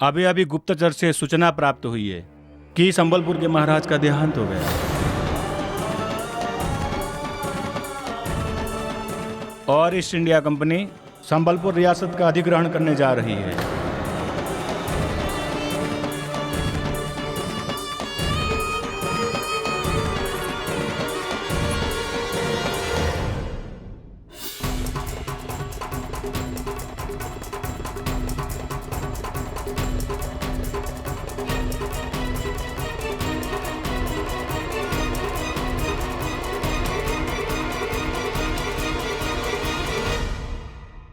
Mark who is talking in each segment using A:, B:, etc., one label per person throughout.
A: अभी अभी गुप्तचर से सूचना प्राप्त हुई है कि संबलपुर के महाराज का देहांत हो गया और ईस्ट इंडिया कंपनी संबलपुर रियासत का अधिग्रहण करने जा रही है।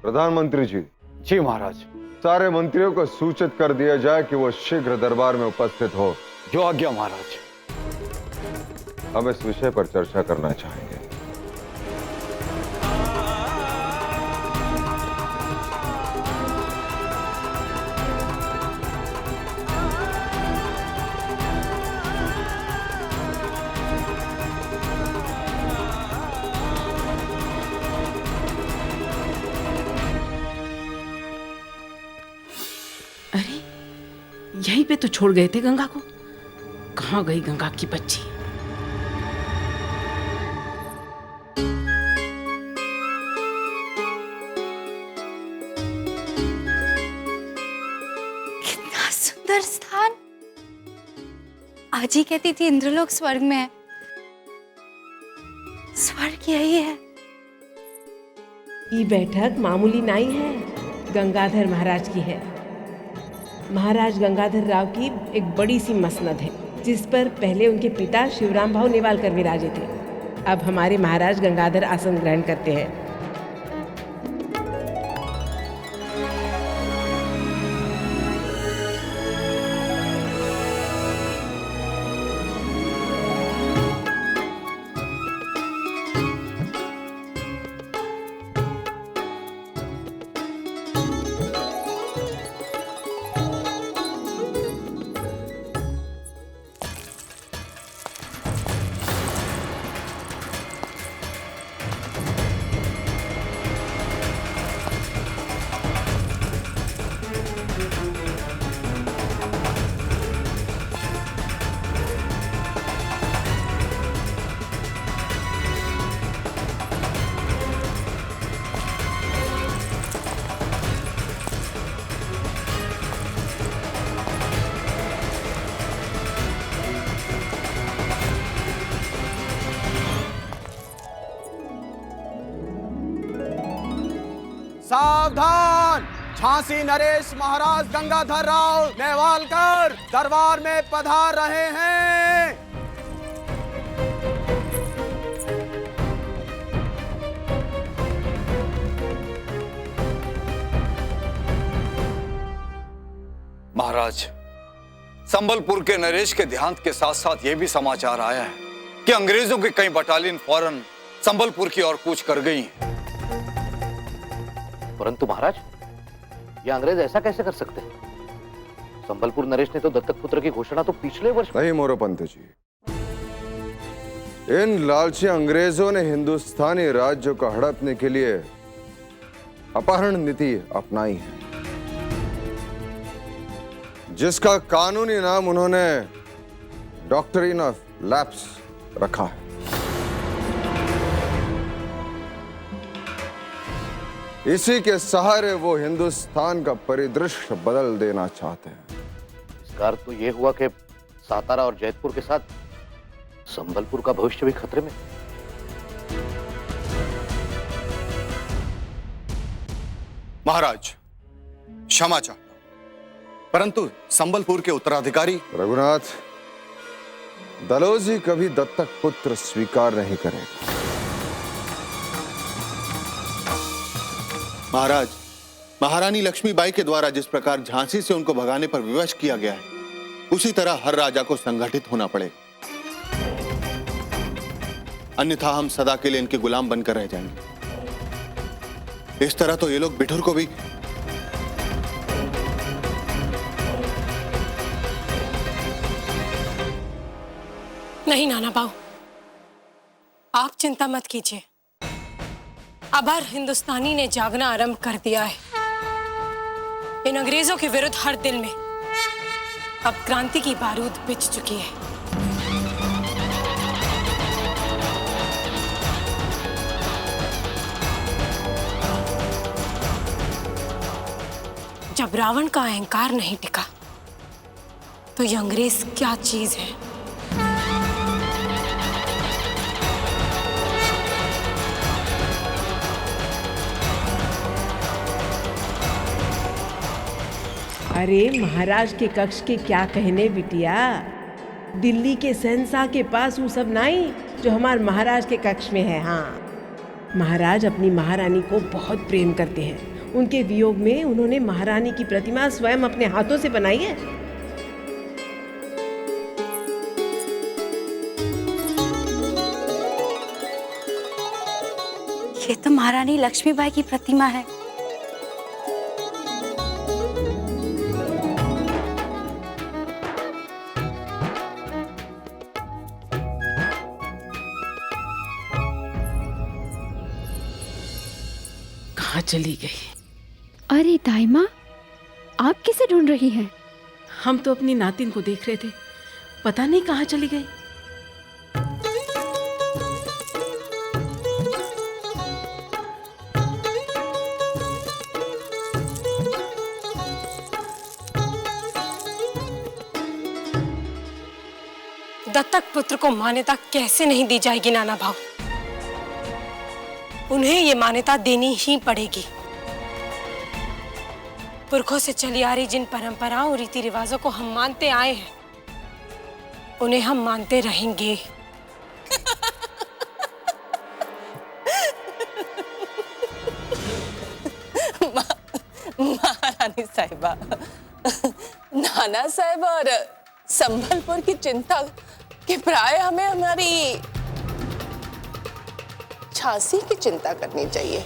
B: प्रधानमंत्री जी।
C: जी महाराज।
B: सारे मंत्रियों को सूचित कर दिया जाए कि वो शीघ्र दरबार में उपस्थित हो।
C: जो आज्ञा महाराज।
B: हम इस विषय पर चर्चा करना चाहेंगे।
D: अरे यहीं पे तो छोड़ गए थे गंगा को। कहाँ गई गंगा की बच्ची?
E: कितना सुंदर स्थान। आज ही कहती थी इंद्रलोक स्वर्ग में है। स्वर्ग यही है।
F: ये बैठक मामूली नहीं है, गंगाधर महाराज की है। महाराज गंगाधर राव की एक बड़ी सी मसनद है, जिस पर पहले उनके पिता शिवराम भाऊ निवालकर विराजे थे। अब हमारे महाराज गंगाधर आसन ग्रहण करते हैं।
G: सावधान! झांसी नरेश महाराज गंगाधर राव नेवालकर दरबार में पधार रहे हैं।
C: महाराज, संबलपुर के नरेश के देहांत के साथ साथ यह भी समाचार आया है कि अंग्रेजों की कई बटालियन फौरन संबलपुर की ओर कूच कर गई हैं।
H: परंतु महाराज, ये अंग्रेज ऐसा कैसे कर सकते हैं? संबलपुर नरेश ने तो दत्तक पुत्र की घोषणा तो पिछले वर्ष।
B: नहीं मोरोपंत जी, इन लालची अंग्रेजों ने हिंदुस्तानी राज्यों को हड़पने के लिए अपहरण नीति अपनाई है, जिसका कानूनी नाम उन्होंने डॉक्ट्रिन ऑफ लैप्स रखा है। इसी के सहारे वो हिंदुस्तान का परिदृश्य बदल देना चाहते हैं।
H: इसका अर्थ तो ये हुआ कि सातारा और जैतपुर के साथ संबलपुर का भविष्य भी खतरे में।
C: महाराज, क्षमा चाहता हूं, परंतु संबलपुर के उत्तराधिकारी
B: रघुनाथ, दलोजी कभी दत्तक पुत्र स्वीकार नहीं करेगा।
I: महाराज, महारानी लक्ष्मीबाई के द्वारा जिस प्रकार झांसी से उनको भगाने पर विवश किया गया है, उसी तरह हर राजा को संगठित होना पड़ेगा, अन्यथा हम सदा के लिए इनके गुलाम बनकर रह जाएंगे। इस तरह तो ये लोग बिठुर को भी।
J: नहीं नाना बाऊ, आप चिंता मत कीजिए। अब हर हिंदुस्तानी ने जागना आरंभ कर दिया है। इन अंग्रेजों के विरुद्ध हर दिल में अब क्रांति की बारूद पिच चुकी है। जब रावण का अहंकार नहीं टिका तो ये अंग्रेज क्या चीज है।
F: अरे महाराज के कक्ष के क्या कहने बिटिया, दिल्ली के शहंशाह के पास वो सब नहीं जो हमारे महाराज के कक्ष में है। हाँ, महाराज अपनी महारानी को बहुत प्रेम करते हैं। उनके वियोग में उन्होंने महारानी की प्रतिमा स्वयं अपने हाथों से बनाई है।
E: ये तो महारानी लक्ष्मीबाई की प्रतिमा है।
D: कहाँ चली गई?
K: अरे दाई माँ, आप किसे ढूंढ रही हैं?
D: हम तो अपनी नातिन को देख रहे थे, पता नहीं कहाँ चली गई।
J: दत्तक पुत्र को मान्यता कैसे नहीं दी जाएगी नाना भाव? उन्हें ये मान्यता देनी ही पड़ेगी। पुरखों से चली आ रही जिन परंपराओं और रीति रिवाजों को हम मानते आए हैं, उन्हें हम मानते रहेंगे।
L: महारानी साहिबा, नाना साहब और संबलपुर की चिंता के प्राय हमें हमारी झांसी की चिंता करनी चाहिए।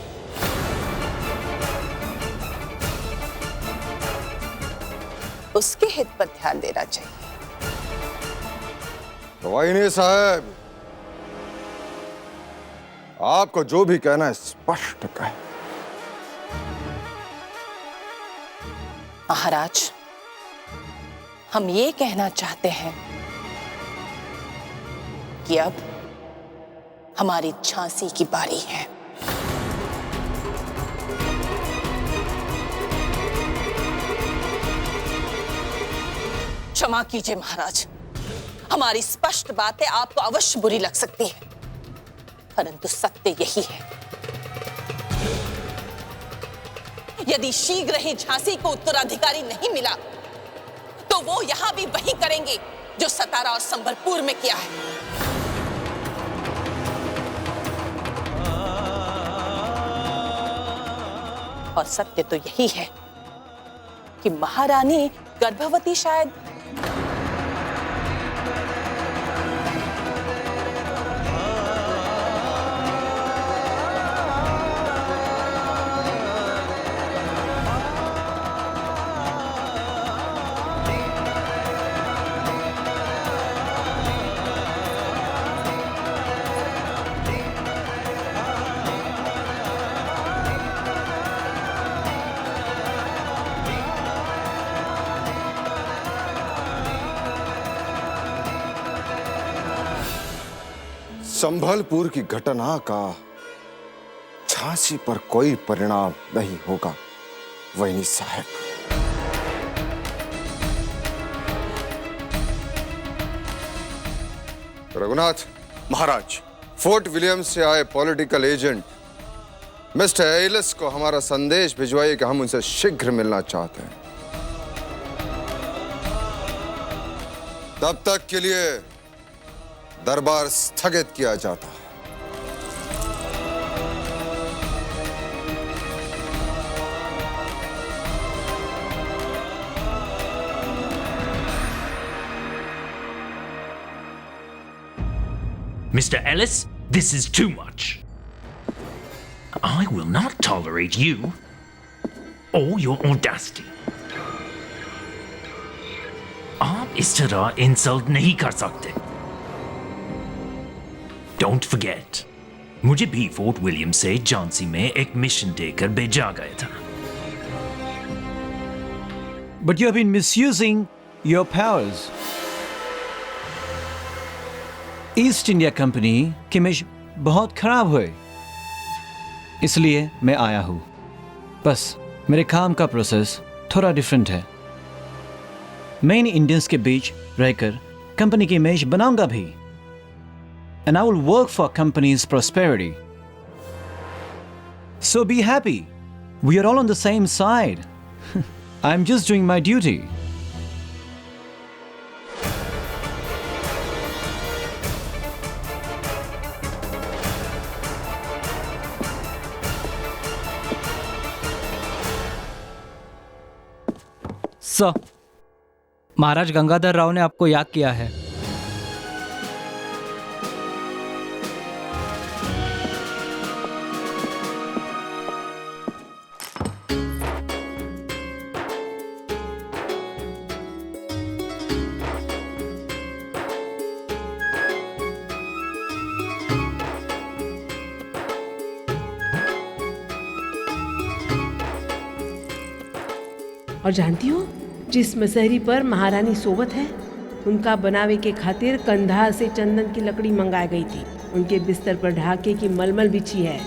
L: उसके हित पर ध्यान देना चाहिए।
B: रवाइनी साहब, आपको जो भी कहना है स्पष्ट कहें।
L: महाराज, हम ये कहना चाहते हैं कि अब हमारी झांसी की बारी है। क्षमा कीजिए महाराज, हमारी स्पष्ट बातें आपको अवश्य बुरी लग सकती है, परंतु सत्य यही है। यदि शीघ्र ही झांसी को उत्तराधिकारी नहीं मिला तो वो यहां भी वही करेंगे जो सतारा और संबलपुर में किया है। और सत्य तो यही है कि महारानी गर्भवती शायद
B: संभलपुर की घटना का झांसी पर कोई परिणाम नहीं होगा वैनी साहब। रघुनाथ
I: महाराज,
B: फोर्ट विलियम से आए पॉलिटिकल एजेंट मिस्टर एलिस को हमारा संदेश भिजवाइए कि हम उनसे शीघ्र मिलना चाहते हैं। तब तक के लिए दरबार स्थगित किया जाता है।
M: Mr. Ellis, this is too much. I will not tolerate you or your audacity. आप इस तरह इंसल्ट नहीं कर सकते। Don't forget, मुझे भी फोर्ट विलियम से झांसी में एक मिशन देकर भेजा गया था।
N: But you have been misusing your powers. East India company की इमेज बहुत खराब हुई, इसलिए मैं आया हूं। बस मेरे काम का प्रोसेस थोड़ा डिफरेंट है। मैं इन इंडियंस के बीच रहकर कंपनी की इमेज बनाऊंगा भी। And I will work for companies prosperity. So be happy, we are all on the same side. I am just doing my duty.
O: Sir, Maharaj Gangadhar Rao ने आपको याद किया है।
F: और जानती हो, जिस मसहरी पर महारानी सोवत है, उनका बनावे के खातिर कंधार से चंदन की लकड़ी मंगाई गई थी। उनके बिस्तर पर ढाके की मलमल बिछी है।